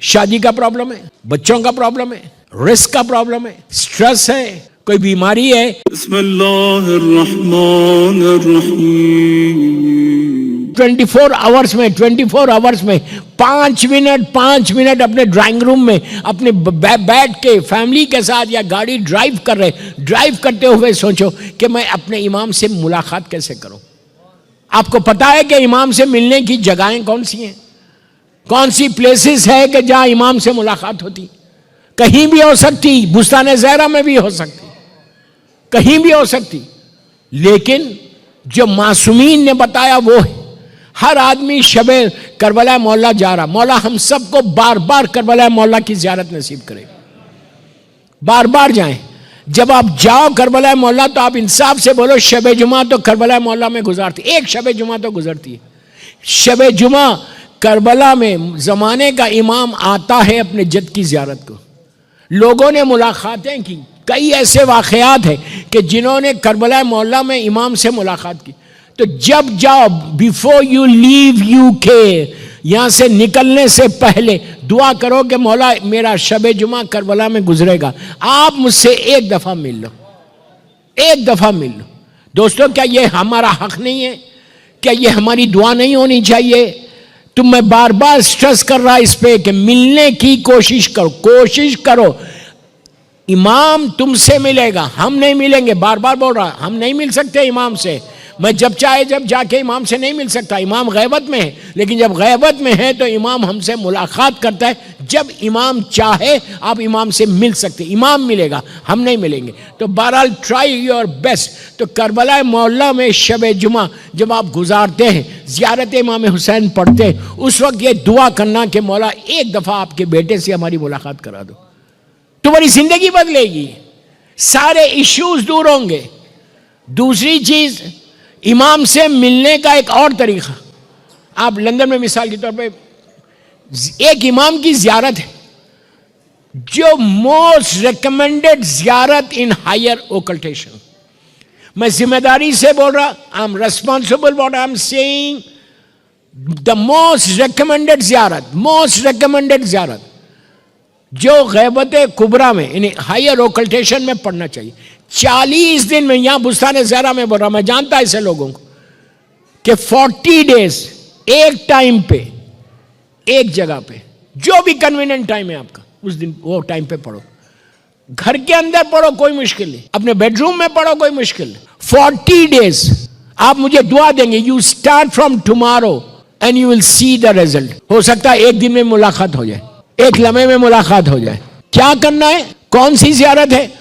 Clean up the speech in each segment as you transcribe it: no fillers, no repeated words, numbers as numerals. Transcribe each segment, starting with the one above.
शादी का प्रॉब्लम है, बच्चों का प्रॉब्लम है, रिस्क का प्रॉब्लम है, स्ट्रेस है, कोई बीमारी है। बिस्मिल्लाहिर्रहमानिर्रहीम। 24 आवर्स में 5 मिनट अपने ड्राइंग रूम में अपने बैठ के फैमिली के साथ या गाड़ी ड्राइव करते हुए सोचो कि मैं अपने इमाम से मुलाकात कैसे करूं। आपको पता है कि इमाम से मिलने की जगहें कौन सी हैं, कौन सी प्लेसेस है कि जहां इमाम से मुलाकात होती? कहीं भी हो सकती, बुस्तान ज़हरा में भी हो सकती, कहीं भी हो सकती, लेकिन जो मासूमीन ने बताया वो है हर आदमी शबे करबला मौला जा रहा। मौला हम सबको बार बार करबला मौला की ज़ियारत नसीब करे, बार बार जाएं। जब आप जाओ करबला मौला तो आप इंसाफ से बोलो शबे जुमा तो करबला मौला में गुजारती, एक शबे जुमा तो गुजरती है। शबे जुमा करबला में ज़माने का इमाम आता है अपने जद की ज़ियारत को, लोगों ने मुलाकातें की। कई ऐसे वाक़यात हैं कि जिन्होंने करबला मौला में इमाम से मुलाकात की। तो जब जाओ, बिफोर यू लीव यूके, यहाँ से निकलने से पहले दुआ करो कि मौला मेरा शबे जुमा करबला में गुजरेगा, आप मुझसे एक दफ़ा मिल लो, एक दफ़ा मिल लो। दोस्तों, क्या ये हमारा हक नहीं है? क्या ये हमारी दुआ नहीं होनी चाहिए? तो मैं बार बार स्ट्रेस कर रहा इस पे कि मिलने की कोशिश करो। इमाम तुमसे मिलेगा, हम नहीं मिलेंगे। बार बार बोल रहा, हम नहीं मिल सकते इमाम से। मैं जब चाहे जब जाके इमाम से नहीं मिल सकता, इमाम गैबत में है। लेकिन जब गैबत में है तो इमाम हमसे मुलाकात करता है। जब इमाम चाहे आप इमाम से मिल सकते, इमाम मिलेगा, हम नहीं मिलेंगे। तो बहरहाल ट्राई योर बेस्ट। तो करबला मौला में शब जुमा जब आप गुजारते हैं, ज़ियारत इमाम हुसैन पढ़ते हैं, उस वक्त ये दुआ करना कि मौला एक दफ़ा आपके बेटे से हमारी मुलाकात करा दो, तुम्हारी ज़िंदगी बदलेगी, सारे इश्यूज दूर होंगे। दूसरी चीज़, इमाम से मिलने का एक और तरीका, आप लंदन में मिसाल के तौर पे एक इमाम की ज़ियारत है जो मोस्ट रिकमेंडेड ज़ियारत इन हायर ओकल्टेशन। मैं जिम्मेदारी से बोल रहा, I am responsible what I am saying. The most recommended ज़ियारत जो गैबत कुबरा में यानी हायर ओकल्टेशन में पढ़ना चाहिए। 40 दिन में, यहां बुस्तान ज़हरा में बोल रहा, मैं जानता ऐसे लोगों को कि 40 डेज एक टाइम पे, एक जगह पे, जो भी कन्वीनियंट टाइम है आपका उस दिन वो टाइम पे पढ़ो। घर के अंदर पढ़ो, कोई मुश्किल नहीं, अपने बेडरूम में पढ़ो, कोई मुश्किल नहीं। 40 डेज आप मुझे दुआ देंगे, you start from tomorrow and you will see the result. हो सकता है एक दिन में मुलाकात हो जाए, एक लम्हे में मुलाकात हो जाए। क्या करना है? कौन सी ज़ियारत है?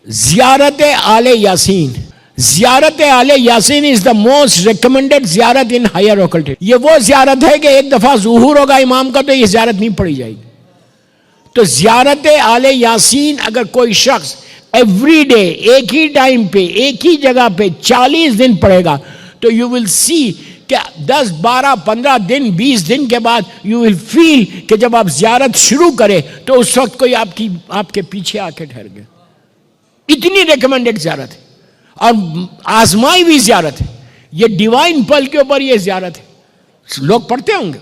ज़ियारत आले यासीन। ज़ियारत आले Yasin is the most recommended ज़ियारत इन हायर ओकल्टेशन। ये वो ज़ियारत है कि एक दफ़ा ज़ुहूर होगा इमाम का तो ये ज़ियारत नहीं पढ़ी जाएगी। तो ज़ियारत आले यासीन अगर कोई शख्स एवरी डे एक ही टाइम पे, एक ही जगह पे 40 दिन पढ़ेगा तो यू विल सी कि 10, 12, 15 दिन, 20 दिन के बाद यू विल फील कि जब आप ज़ियारत शुरू करें तो उस वक्त कोई आपके पीछे आके ठहर गया। इतनी रिकमेंडेड ज़ियारत है और आजमाई हुई ज़ियारत है। ये डिवाइन पल के ऊपर ये ज़ियारत है, लोग पढ़ते होंगे,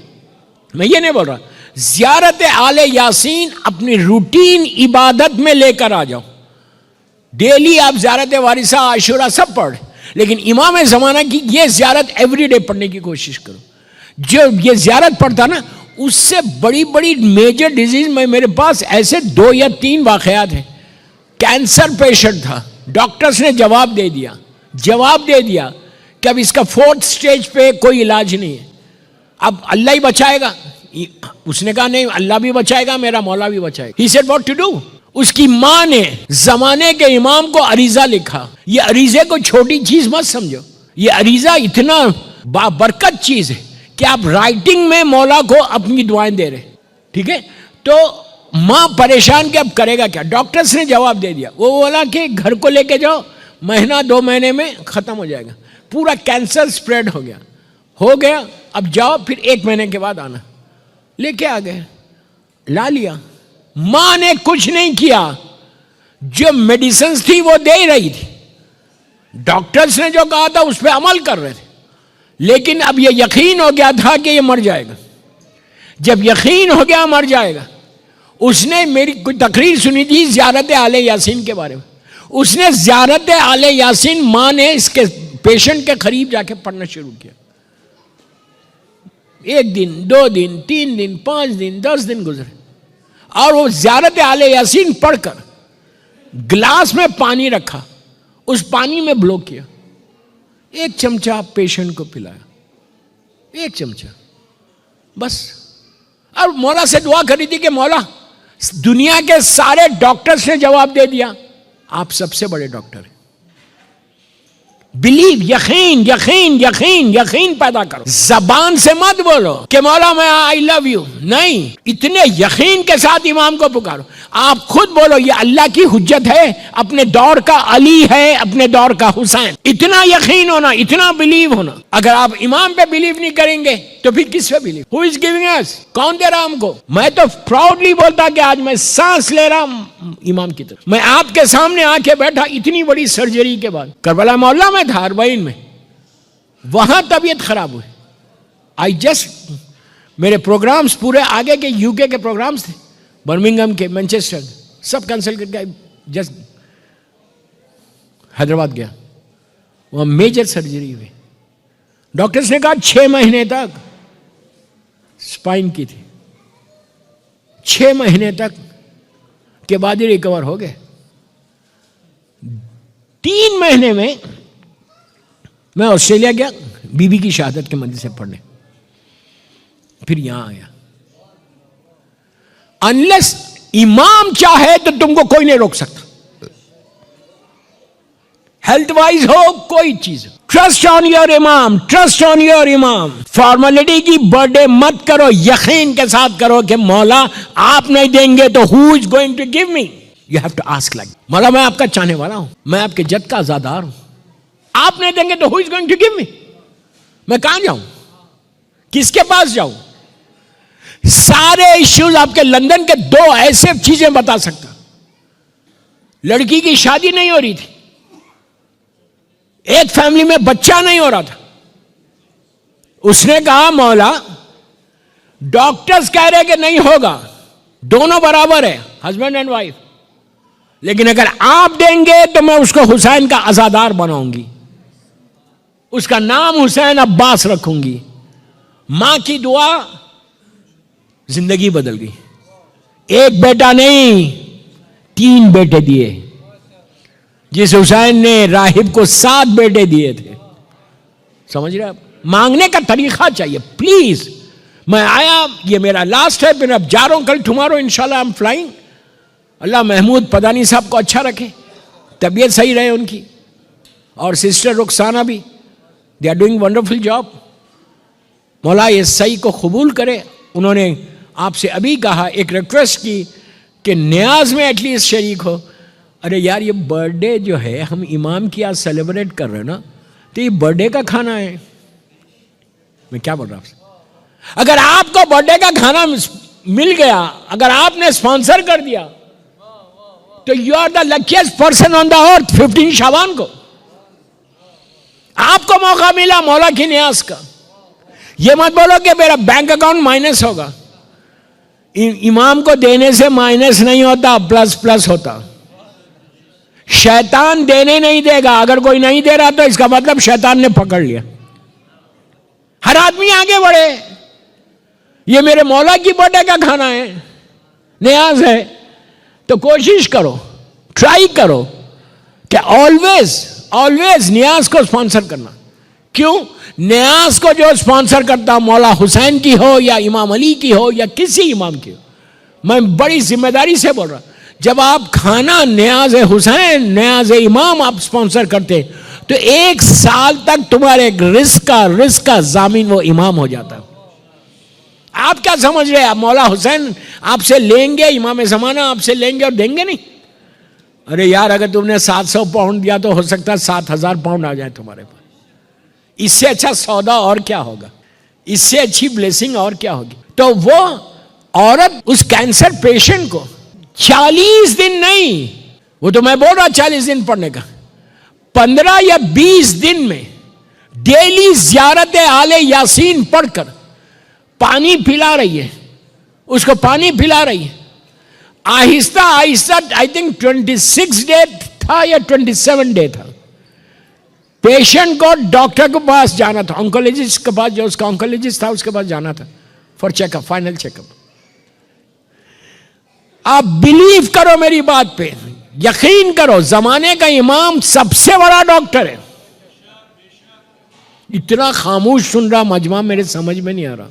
मैं ये नहीं बोल रहा। ज़ियारत आले यासीन अपनी रूटीन इबादत में लेकर आ जाओ। डेली आप ज़ियारत वारिसा, आशुरा सब पढ़, लेकिन इमाम ज़माना की ये ज़ियारत एवरीडे पढ़ने की कोशिश करो। जो ये ज़ियारत पढ़ता ना, उससे बड़ी बड़ी मेजर डिजीज में मेरे पास ऐसे 2 या 3 वाक़यात हैं। कैंसर पेशेंट था, डॉक्टर्स ने जवाब दे दिया कि अब इसका 4th स्टेज पे कोई इलाज नहीं है, अब अल्लाह ही बचाएगा। उसने कहा नहीं, अल्लाह भी बचाएगा, मेरा मौला भी बचाएगा। He said what to do. उसकी मां ने जमाने के इमाम को अरीजा लिखा। ये अरीजे को छोटी चीज मत समझो, ये अरीजा इतना बाबरकत चीज है कि आप राइटिंग में मौला को अपनी दुआएं दे रहे। ठीक है, तो मां परेशान कि अब करेगा क्या। डॉक्टर्स ने जवाब दे दिया, वो बोला कि घर को लेके जाओ, महीना 2 महीने में खत्म हो जाएगा। पूरा कैंसर स्प्रेड हो गया, अब जाओ फिर 1 महीने के बाद आना। लेके आ गए, ला लिया। मां ने कुछ नहीं किया, जो मेडिसिन थी वो दे रही थी, डॉक्टर्स ने जो कहा था उस पर अमल कर रहे थे। लेकिन अब ये यकीन हो गया था कि ये मर जाएगा। जब यकीन हो गया मर जाएगा उसने मेरी कोई तकरीर सुनी थी ज़ियारत आले यासीन के बारे में। उसने ज़ियारत आले यासीन माँ ने इसके पेशेंट के करीब जाके पढ़ना शुरू किया। 1 दिन, 2 दिन, 3 दिन, 5 दिन, 10 दिन गुजरे और वो ज़ियारत आले यासीन पढ़कर गिलास में पानी रखा, उस पानी में ब्लो किया, 1 चमचा पेशेंट को पिलाया, 1 चमचा बस। और मौला से दुआ करी थी कि मौला, दुनिया के सारे डॉक्टर्स ने जवाब दे दिया, आप सबसे बड़े डॉक्टर हैं। बिलीव, यकीन यकीन यकीन यकीन पैदा करो। जबान से मत बोलो कि मौला मैं आई लव यू, नहीं, इतने यकीन के साथ इमाम को पुकारो। आप खुद बोलो ये अल्लाह की हुज्जत है, अपने दौर का अली है, अपने दौर का हुसैन। इतना यकीन होना, इतना बिलीव होना। अगर आप इमाम पे बिलीव नहीं करेंगे तो फिर किस पे believe? Who is giving us? कौन दे रहा हमको? मैं तो प्राउडली बोलता कि आज मैं सांस ले रहा हूं इमाम की तरफ। मैं आपके सामने आके बैठा इतनी बड़ी सर्जरी के बाद, करबला मोहल्ला में था, अरबईन में, वहां तबीयत खराब हुई। आई जस्ट, मेरे प्रोग्राम्स पूरे आगे के यूके के प्रोग्राम्स थे, बर्मिंघम के, मैनचेस्टर, सब कैंसिल करके जस्ट हैदराबाद गया। वहां मेजर सर्जरी हुई। डॉक्टर्स ने कहा 6 महीने तक स्पाइन की थी, 6 महीने तक के बाद ही रिकवर हो गए। 3 महीने में मैं ऑस्ट्रेलिया गया बीबी की शहादत के मंदिर से पढ़ने, फिर यहां आया। अनलेस इमाम चाहे तो तुमको कोई नहीं रोक सकता, हेल्थ वाइज हो कोई चीज। ट्रस्ट ऑन योर इमाम, ट्रस्ट ऑन योर इमाम। फॉर्मेलिटी की बर्थडे मत करो, यकीन के साथ करो कि मौला आप नहीं देंगे तो who is going to give me? You have to ask like, मौला मैं आपका चाहने वाला हूं, मैं आपके जद का आजादार हूं, आप नहीं देंगे तो who is going to give me? मैं कहां जाऊं, किसके पास जाऊं? सारे इश्यूज आपके लंदन के 2 ऐसे चीजें बता सकता। लड़की की शादी नहीं हो रही थी, एक फैमिली में बच्चा नहीं हो रहा था। उसने कहा मौला डॉक्टर्स कह रहे कि नहीं होगा, दोनों बराबर है, हस्बैंड एंड वाइफ, लेकिन अगर आप देंगे तो मैं उसको हुसैन का आजादार बनाऊंगी, उसका नाम हुसैन अब्बास रखूंगी। मां की दुआ, जिंदगी बदल गई। 1 बेटा नहीं 3 बेटे दिए, जिस हुसैन ने राहिब को 7 बेटे दिए थे। समझ रहे आप? मांगने का तरीका चाहिए प्लीज। मैं आया, ये मेरा लास्ट है, फिर अब जा रहा हूं, कल टुमारो इंशाल्लाह आई एम फ्लाइंग। अल्लाह महमूद पदानी साहब को अच्छा रखे, तबीयत सही रहे उनकी, और सिस्टर रुखसाना भी, they are doing wonderful job. मौला ये सही को कबूल करे। उन्होंने आपसे अभी कहा, एक रिक्वेस्ट की कि न्याज में एटलीस्ट शरीक हो। अरे यार, ये बर्थडे जो है हम इमाम की आज सेलिब्रेट कर रहे हैं ना, तो ये बर्थडे का खाना है। मैं क्या बोल रहा हूं? अगर आपको बर्थडे का खाना मिल गया, अगर आपने स्पॉन्सर कर दिया, तो you are the luckiest person on the earth. 15 शाबान को आपको मौका मिला मौला की न्याज का। ये मत बोलो कि मेरा बैंक अकाउंट माइनस होगा। इमाम को देने से माइनस नहीं होता, प्लस प्लस होता। शैतान देने नहीं देगा। अगर कोई नहीं दे रहा तो इसका मतलब शैतान ने पकड़ लिया। हर आदमी आगे बढ़े। ये मेरे मौला की बर्थडे का खाना है, न्याज है, तो कोशिश करो, ट्राई करो कि ऑलवेज ऑलवेज न्याज को स्पॉन्सर करना। क्यों? न्याज को जो स्पॉन्सर करता, मौला हुसैन की हो या इमाम अली की हो या किसी इमाम की हो, मैं बड़ी जिम्मेदारी से बोल रहा, जब आप खाना न्याज हुसैन, न्याज इमाम आप स्पॉन्सर करते, तो 1 साल तक तुम्हारे रिस्क का जामिन वो इमाम हो जाता है। आप क्या समझ रहे हैं? आप मौला हुसैन आपसे लेंगे, इमाम ज़माना आपसे लेंगे और देंगे नहीं? अरे यार, अगर तुमने 700 पाउंड दिया तो हो सकता है 7000 पाउंड आ जाए तुम्हारे पास। इससे अच्छा सौदा और क्या होगा? इससे अच्छी ब्लेसिंग और क्या होगी? तो वो औरत उस कैंसर पेशेंट को 40 दिन नहीं, वो तो मैं बोल रहा 40 दिन पढ़ने का, 15 या 20 दिन में डेली ज़ियारत आले यासीन पढ़कर पानी पिला रही है, उसको पानी पिला रही है। Aahista Aahista, I think 26 day था या 27 डे था, पेशेंट को डॉक्टर के पास जाना था, ऑन्कोलॉजिस्ट के पास, जो उसका ऑन्कोलॉजिस्ट था उसके पास जाना था फॉर चेकअप, फाइनल चेकअप। आप बिलीव करो मेरी बात पे, यकीन करो, जमाने का इमाम सबसे बड़ा डॉक्टर है, इतना खामोश सुन रहा मजमा, मेरे समझ में नहीं आ रहा।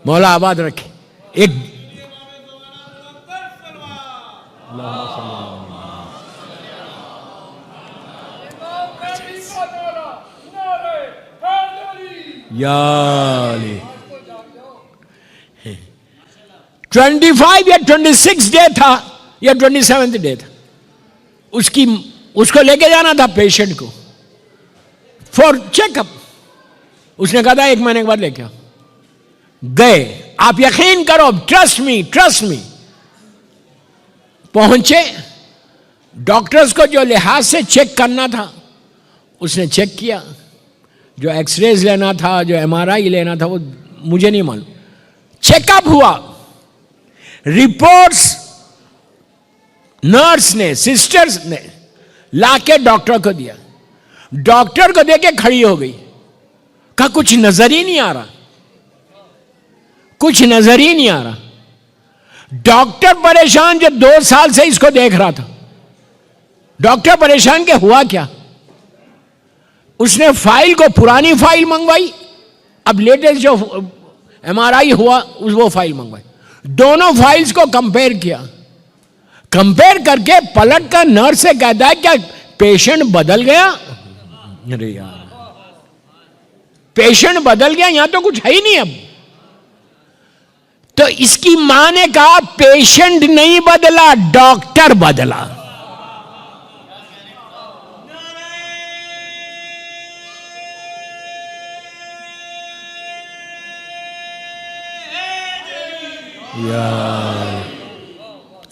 मौला आबाद रखे। एक याली 25 या 26 डे था या 27 डे था, उसको लेके जाना था पेशेंट को फॉर चेकअप। उसने कहा था 1 महीने के बाद लेके आओ। गए, आप यकीन करो, ट्रस्ट मी, पहुंचे, डॉक्टर्स को जो लिहाज से चेक करना था उसने चेक किया, जो एक्सरेज लेना था, जो MRI लेना था, वो मुझे नहीं मालूम। चेकअप हुआ, रिपोर्ट्स नर्स ने, सिस्टर्स ने लाके डॉक्टर को दिया, डॉक्टर को देके खड़ी हो गई, कहा कुछ नजर ही नहीं आ रहा, कुछ नजर ही नहीं आ रहा। डॉक्टर परेशान, जो 2 साल से इसको देख रहा था, डॉक्टर परेशान कि हुआ क्या। उसने फाइल को, पुरानी फाइल मंगवाई, अब लेटेस्ट जो MRI हुआ वो फाइल मंगवाई, दोनों फाइल्स को कंपेयर किया, कंपेयर करके पलट कर नर्स से कहता है क्या पेशेंट बदल गया। अरे यार, पेशेंट बदल गया, यहां तो कुछ है ही नहीं अब। तो इसकी मां ने कहा पेशेंट नहीं बदला, डॉक्टर बदला।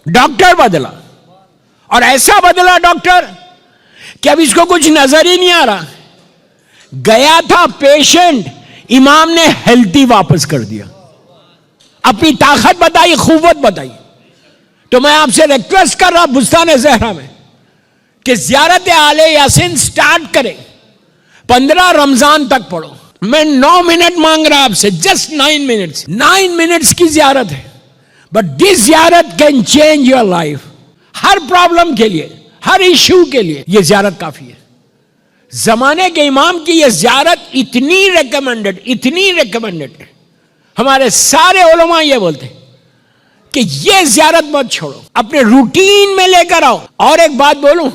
डॉक्टर बदला, और ऐसा बदला डॉक्टर कि अब इसको कुछ नजर ही नहीं आ रहा। गया था पेशेंट, इमाम ने हेल्थी वापस कर दिया, अपनी ताकत बताई, खूबत बताई। तो मैं आपसे रिक्वेस्ट कर रहा बुस्तान ज़हरा में कि ज़ियारत आले यासीन स्टार्ट करें, 15 रमजान तक पढ़ो। मैं 9 मिनट मांग रहा आपसे, जस्ट 9 मिनट्स, 9 मिनट्स की ज़ियारत है, बट दिस ज़ियारत can change your life. Her problem के लिए, हर इश्यू के लिए यह ज़ियारत काफी है। जमाने के इमाम की यह ज़ियारत इतनी रिकमेंडेड है, हमारे सारे उलमा ये बोलते हैं कि यह ज़ियारत मत छोड़ो, अपने रूटीन में लेकर आओ। और एक बात बोलूं,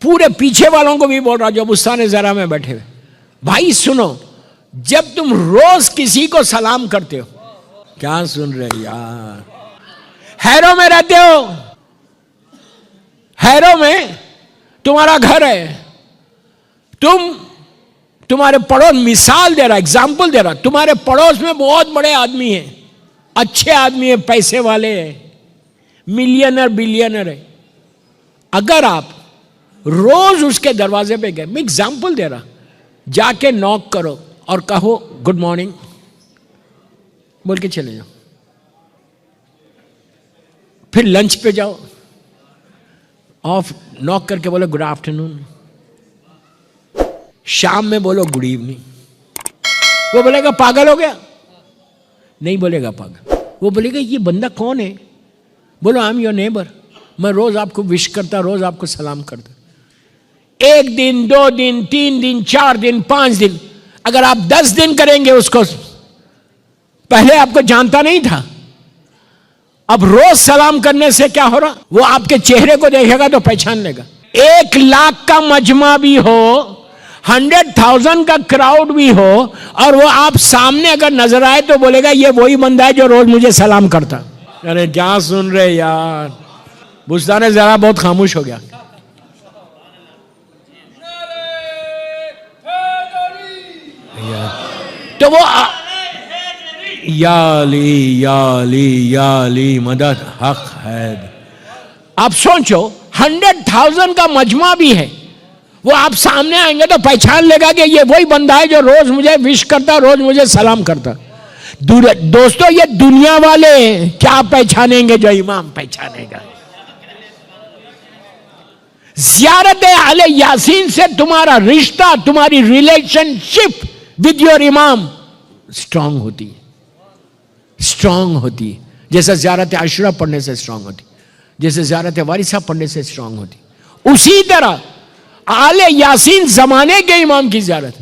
पूरे पीछे वालों को भी बोल रहा, जो बुस्तान ज़हरा में बैठे हुए भाई, सुनो, जब तुम रोज किसी को सलाम करते हो, क्या सुन रहे यार, हैरो में रहते हो, हैरो में तुम्हारा घर है, तुम्हारे पड़ोस, मिसाल दे रहा, एग्जाम्पल दे रहा, तुम्हारे पड़ोस में बहुत बड़े आदमी हैं, अच्छे आदमी है, पैसे वाले हैं, मिलियनर बिलियनर है। अगर आप रोज उसके दरवाजे पे गए, मैं एग्जाम्पल दे रहा, जाके नॉक करो और कहो गुड मॉर्निंग बोल के चले जाओ, फिर लंच पे जाओ, ऑफ नॉक करके बोलो गुड आफ्टरनून, शाम में बोलो गुड इवनिंग। वो बोलेगा पागल हो गया? नहीं बोलेगा पागल, वो बोलेगा ये बंदा कौन है? बोलो आई एम योर नेबर, मैं रोज आपको विश करता, रोज आपको सलाम करता। 1 दिन, 2 दिन, 3 दिन, 4 दिन, 5 दिन, अगर आप 10 दिन करेंगे उसको, पहले आपको जानता नहीं था, अब रोज सलाम करने से क्या हो रहा, वो आपके चेहरे को देखेगा तो पहचान लेगा। 1 लाख का मजमा भी हो, 100,000 का क्राउड भी हो, और वो आप सामने अगर नजर आए तो बोलेगा ये वही बंदा है जो रोज मुझे सलाम करता। अरे क्या सुन रहे यार, बुस्तान ज़हरा बहुत खामोश हो गया। तो वो याली मदद हक है। आप सोचो 100,000 का मजमा भी है, वो आप सामने आएंगे तो पहचान लेगा कि ये वही बंदा है जो रोज मुझे विश करता, रोज मुझे सलाम करता। दोस्तों ये दुनिया वाले क्या पहचानेंगे जो इमाम पहचानेगा। ज़ियारत आले यासीन से तुम्हारा रिश्ता, तुम्हारी रिलेशनशिप विद योर इमाम स्ट्रांग होती है, स्ट्रांग होती है। जैसे ज़ियारत आशुरा पढ़ने से स्ट्रांग होती, जैसे ज़ियारत वारिसा पढ़ने से स्ट्रांग होती, उसी तरह आले यासीन जमाने के इमाम की ज़ियारत।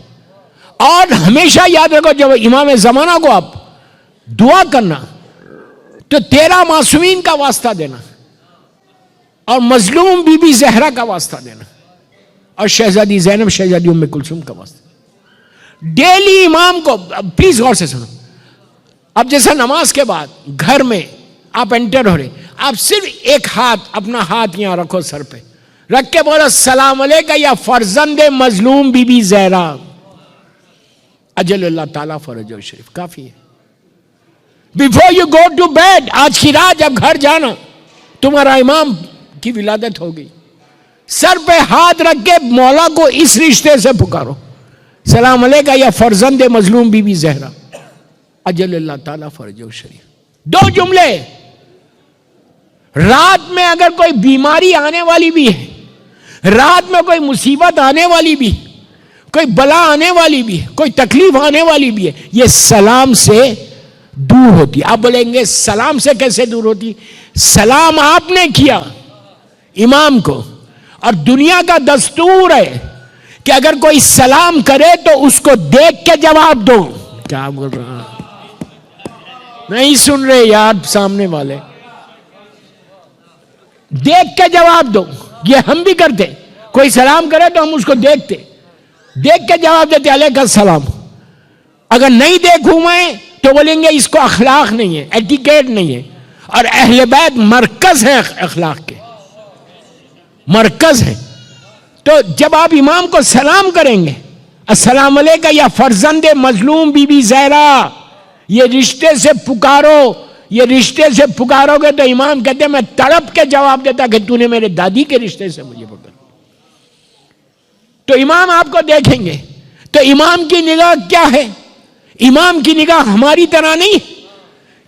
और हमेशा याद रखो, जब इमाम ज़माना को आप दुआ करना तो 13 मासूमीन का वास्ता देना और मजलूम बीबी जहरा का वास्ता देना और शहजादी ज़ैनब, शहजादी उम्मे कुलसूम का वास्ता। डेली इमाम को, प्लीज गौर से सुनो, अब जैसा नमाज के बाद घर में आप एंटर हो रहे, आप सिर्फ एक हाथ, अपना हाथ यहां रखो सर पे रख के बोलो सलाम अलैका या फर्जंदे मजलूम बीबी ज़हरा अजल ताला फरजो शरीफ, काफी है। Before you go to bed, आज की रात जब घर जाना, तुम्हारा इमाम की विलादत हो गई, सर पे हाथ रख के मौला को इस रिश्ते से पुकारो, सलाम अलैका या फर्जंदे मजलूम बीबी ज़हरा अजल ताला फरजो शरीफ। 2 जुमले। रात में अगर कोई बीमारी आने वाली भी है, रात में कोई मुसीबत आने वाली भी, कोई बला आने वाली भी है, कोई तकलीफ आने वाली भी है, ये सलाम से दूर होती। आप बोलेंगे सलाम से कैसे दूर होती? सलाम आपने किया इमाम को, और दुनिया का दस्तूर है कि अगर कोई सलाम करे तो उसको देख के जवाब दो। क्या बोल रहा, नहीं सुन रहे यार सामने वाले, देख के जवाब दो। ये हम भी करते, कोई सलाम करे तो हम उसको देखते, देख के जवाब देते अलैका सलाम। अगर नहीं देखूं मैं तो बोलेंगे इसको अखलाक नहीं है, एटिकेट नहीं है। और अहले बैत मरकज है, अखलाक के मरकज है। तो जब आप इमाम को सलाम करेंगे, अस्सलाम अलैका या फर्जंदे मजलूम बीबी ज़हरा, ये रिश्ते से पुकारो, ये रिश्ते से पुकारोगे तो इमाम कहते हैं मैं तड़प के जवाब देता कि तूने मेरे दादी के रिश्ते से मुझे पुकारा। तो इमाम आपको देखेंगे तो इमाम की निगाह क्या है? इमाम की निगाह हमारी तरह नहीं।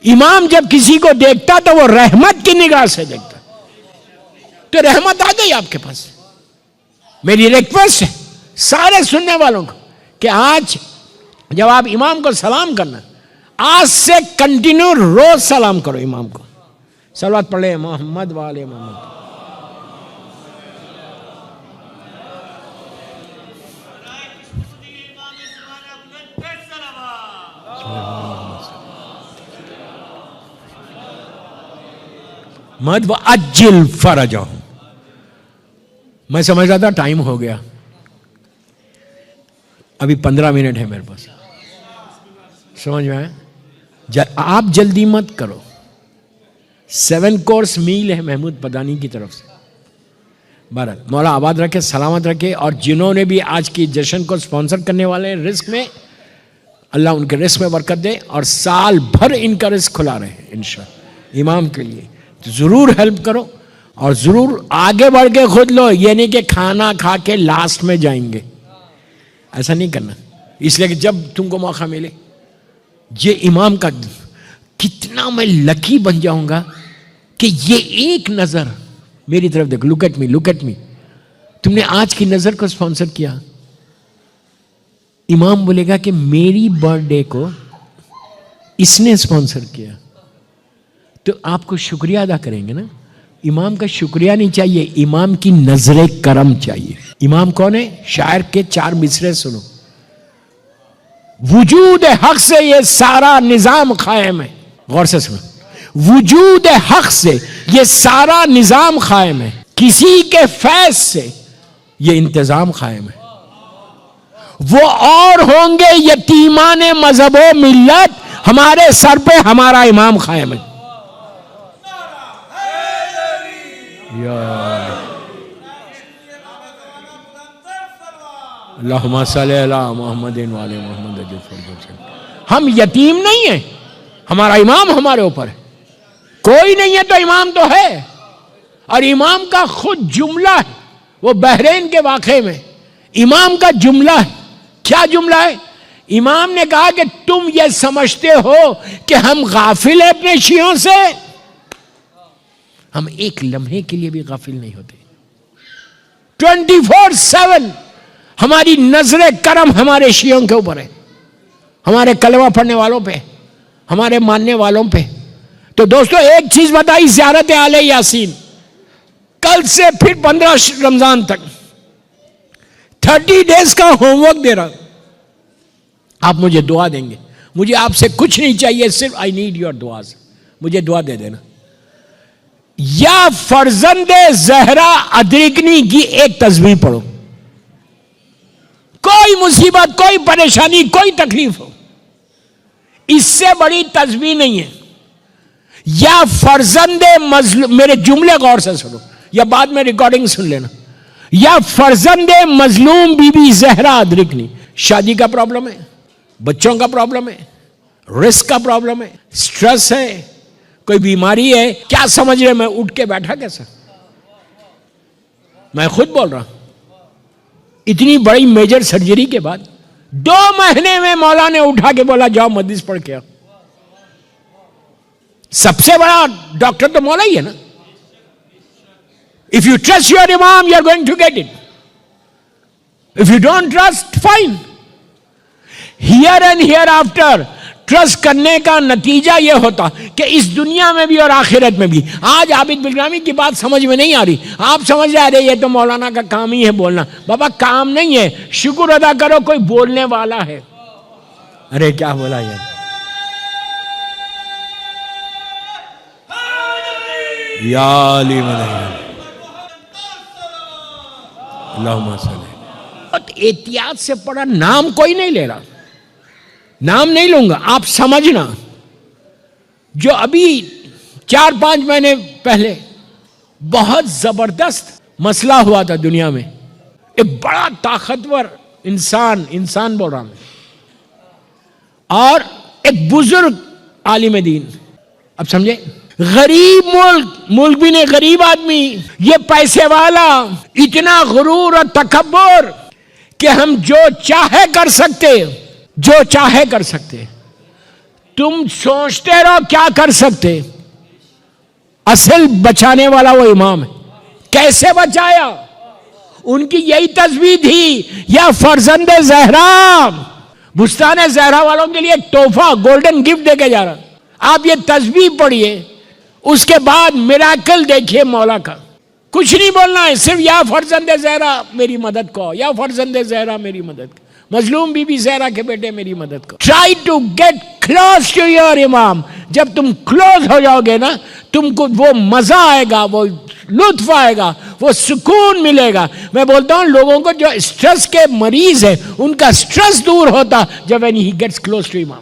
इमाम जब किसी को देखता तो वो रहमत की निगाह से देखता। तो रहमत आ गई आपके पास। मेरी रिक्वेस्ट है सारे सुनने वालों को कि आज जब आप इमाम को सलाम करना, आज से कंटिन्यू रोज सलाम करो इमाम को। सलवात पढ़े मोहम्मद वाले मोहम्मद। मद व अज्जिल फरजा। मैं समझ रहा था टाइम हो गया, अभी 15 मिनट है मेरे पास। समझ में आया? आप जल्दी मत करो। 7 कोर्स मील है महमूद पदानी की तरफ से। भारत मौला आबाद रखे, सलामत रखे। और जिन्होंने भी आज की जश्न को स्पॉन्सर करने वाले हैं रिस्क में, अल्लाह उनके रिस्क में बरकत दे और साल भर इनका रिस्क खुला रहे इंशाअल्लाह। इमाम के लिए तो ज़रूर हेल्प करो और ज़रूर आगे बढ़ के खुद लो। ये नहीं कि खाना खा के लास्ट में जाएंगे, ऐसा नहीं करना। इसलिए कि जब तुमको मौका मिले, ये इमाम का कितना मैं लकी बन जाऊंगा कि ये एक नज़र मेरी तरफ देखो। Look at me, look at me. तुमने आज की नज़र को स्पॉन्सर किया, इमाम बोलेगा कि मेरी बर्थडे को इसने स्पॉन्सर किया, तो आपको शुक्रिया अदा करेंगे ना। इमाम का शुक्रिया नहीं चाहिए, इमाम की नजरे करम चाहिए। इमाम कौन है? शायर के 4 मिसरे सुनो। वजूद हक से ये सारा निजाम कायम है। गौर से सुनो, वजूद हक से ये सारा निजाम कायम है, किसी के फैज से ये इंतजाम कायम है। वो और होंगे यतीमान मजहबो मिल्लत, हमारे सर पे हमारा इमाम कायम है। अल्लाहुम्मा सल्ली अला मुहम्मदिन वाले मोहम्मद। हम यतीम नहीं है, हमारा इमाम हमारे ऊपर है। कोई नहीं है तो इमाम तो है। और इमाम का खुद जुमला है, वो बहरीन के वाक़े में इमाम का जुमला है। क्या जुमला है? इमाम ने कहा कि तुम ये समझते हो कि हम गाफिल हैं अपने शियों से? हम एक लम्हे के लिए भी गाफिल नहीं होते। 24/7 हमारी नजर करम हमारे शियों के ऊपर है, हमारे कलमा पढ़ने वालों पे, हमारे मानने वालों पे। तो दोस्तों एक चीज बताई, ज़ियारत आले यासीन कल से फिर 15 रमजान तक 30 डेज का होमवर्क दे रहा हूं। आप मुझे दुआ देंगे, मुझे आपसे कुछ नहीं चाहिए, सिर्फ आई नीड योर दुआज। मुझे दुआ दे देना। या फर्जंदे जहरा अदरिकनी की एक तस्वीर पढ़ो। कोई मुसीबत, कोई परेशानी, कोई तकलीफ हो, इससे बड़ी तस्वीर नहीं है। या फर्जंदे मजलूम, मेरे जुमले गौर से सुनो या बाद में रिकॉर्डिंग सुन लेना। या फर्जंदे मजलूम बीबी जहरा अदरिकनी। शादी का प्रॉब्लम है, बच्चों का प्रॉब्लम है, रिस्क का प्रॉब्लम है, स्ट्रेस है, कोई बीमारी है, क्या समझ रहे मैं उठ के बैठा कैसा? मैं खुद बोल रहा हूं, इतनी बड़ी मेजर सर्जरी के बाद 2 महीने में मौला ने उठा के बोला जाओ मदीस पढ़ के आओ। सबसे बड़ा डॉक्टर तो मौला ही है ना। If you trust your imam you are going to get it, if you don't trust fine. Here and hereafter trust करने का नतीजा यह होता कि इस दुनिया में भी और आखिरत में भी। आज आबिद बिलग्रामी की बात समझ में नहीं आ रही, आप समझ रहे अरे ये तो मौलाना का काम ही है बोलना। बाबा काम नहीं है, शुक्र अदा करो कोई बोलने वाला है। अरे क्या बोला यार, या अली अल्लाहुम्मा सल्ली। एहतियात से पढ़ा, नाम कोई नहीं ले रहा, नाम नहीं लूंगा, आप समझना। जो अभी 4-5 महीने पहले बहुत जबरदस्त मसला हुआ था दुनिया में, एक बड़ा ताकतवर इंसान बोल रहा हूं, और एक बुजुर्ग आलिम दीन, अब समझे, गरीब मुल्क भी नहीं, गरीब आदमी, ये पैसे वाला, इतना गुरूर और तकब्बुर कि हम जो चाहे कर सकते, जो चाहे कर सकते। तुम सोचते रहो क्या कर सकते, असल बचाने वाला वो इमाम है। कैसे बचाया? उनकी यही तस्वीर थी, या फर्जंदे जहरा, बुस्तान जहरा वालों के लिए तोहफा, गोल्डन गिफ्ट देके जा रहा। आप ये तस्वीर पढ़िए, उसके बाद मिराकल देखिए मौला का। कुछ नहीं बोलना है, सिर्फ या फर्जंदे जहरा मेरी मदद को, या फर्जंदे जहरा मेरी मदद को, मजलूम बीबी जहरा के बेटे मेरी मदद को। Try to get close to your imam. जब तुम क्लोज हो जाओगे ना, तुमको वो मजा आएगा, वो लुत्फ आएगा, वो सुकून मिलेगा। मैं बोलता हूं लोगों को जो स्ट्रेस के मरीज है, उनका स्ट्रेस दूर होता जब when he gets close to इमाम।